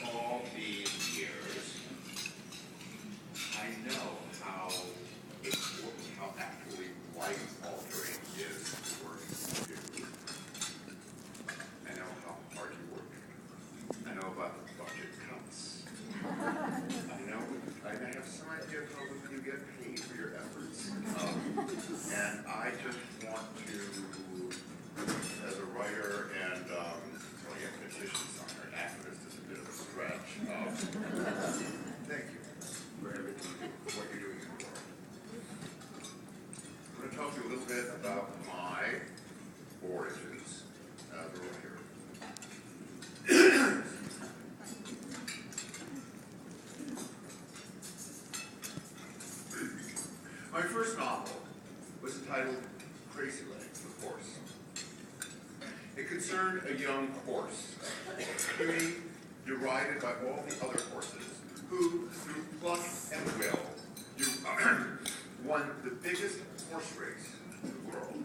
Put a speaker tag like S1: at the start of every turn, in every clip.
S1: all these years, I know how important, how actually life-altering is the work you do. I know how hard you work. I know about the budget cuts. I have some idea of how little you get paid for your efforts. And I just want to, as a writer and petition signer, activist is a bit of a stretch. Thank you for everything you do, what you're doing in the world. I'm going to talk to you a little bit about my origins as a writer. My first novel was entitled Crazy Legs, of course. It concerned a young horse, puny, derided by all the other horses, who, through pluck and will, won the biggest horse race in the world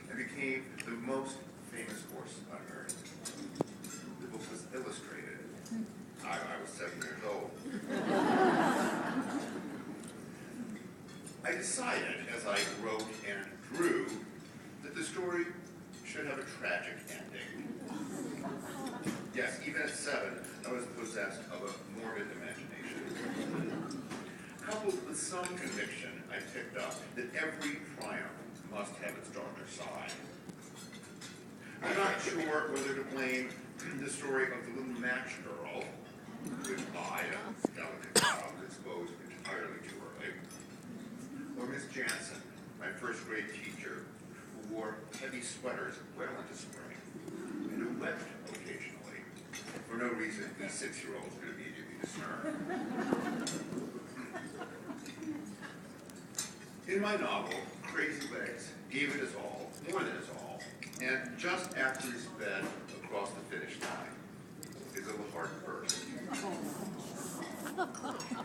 S1: and became the most famous horse on earth. The book was illustrated. I was 7 years old. I decided, as I wrote and drew, that the story should have a tragic ending. Yes, even at 7, I was possessed of a morbid imagination. Coupled with some conviction, I picked up that every triumph must have its darker side. I'm not sure whether to blame the story of the little match girl, which I, a delicate child, exposed entirely too early, or Miss Jansen, my first grade teacher, who wore heavy sweaters well into spring, and who wept occasionally, for no reason these 6-year-olds could immediately discern. In my novel, Crazy Legs gave it his all, more than his all, and just after he sped across the finish line, his little heart burst.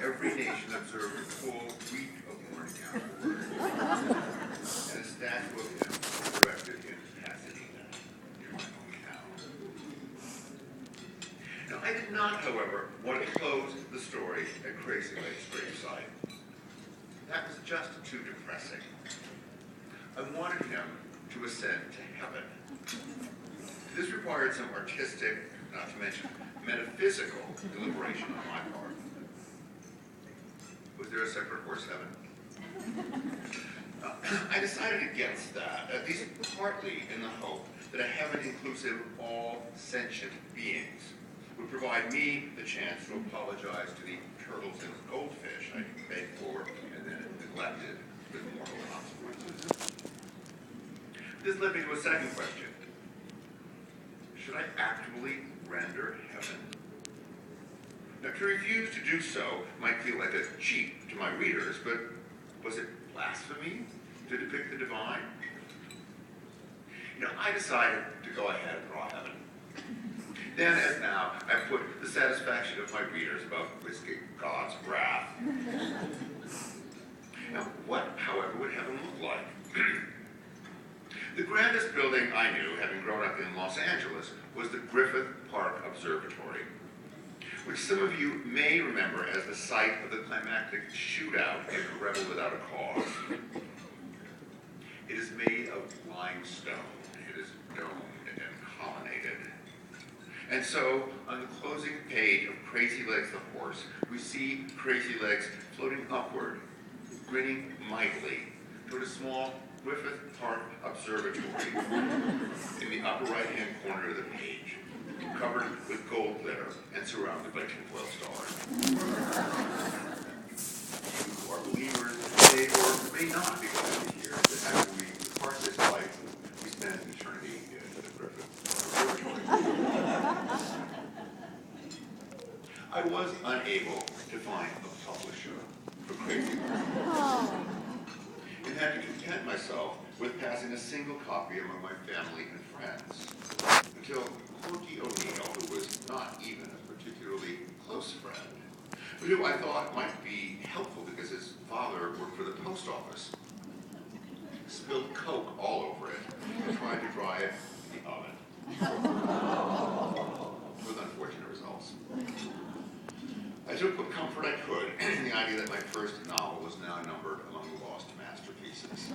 S1: Every nation observed a full week of mourning afterward, and a statue of him erected in Pasadena, near my hometown. Now, I did not, however, want to close the story at Crazy Legs' gravesite. That was just too depressing. I wanted him to ascend to heaven. This required some artistic, not to mention metaphysical, deliberation on my part. Was there a separate horse heaven? I decided against that, at least partly in the hope that a heaven inclusive of all sentient beings would provide me the chance to apologize to the turtles and goldfish I begged for and then neglected with moral consequences. This led me to a second question. Should I actually render heaven? Now, to refuse to do so might feel like a cheat to my readers, but was it blasphemy to depict the divine? I decided to go ahead and draw heaven. Then, as now, I put the satisfaction of my readers above risking God's wrath. Now, what, however, would heaven look like? The grandest building I knew, having grown up in Los Angeles, was the Griffith Park Observatory, which some of you may remember as the site of the climactic shootout in Rebel Without a Cause. It is made of limestone. It is domed and colonnaded. And so, on the closing page of Crazy Legs the horse, we see Crazy Legs floating upward, grinning mightily, toward a small Griffith Park Observatory in the upper right-hand corner of the page, covered with gold glitter and surrounded by tinfoil stars. You who are believers may or may not be glad to hear that after we depart this life, we spend eternity in the Griffith Observatory. I was unable to find a publisher for Crazy Legs, and had to content myself with passing a single copy among my family and friends, until Corky O'Neill, who was not even a particularly close friend, but who I thought might be helpful because his father worked for the post office, spilled Coke all over it and tried to dry it in the oven, with unfortunate results. took what comfort I could in the idea that my first novel was now numbered among the lost masterpieces.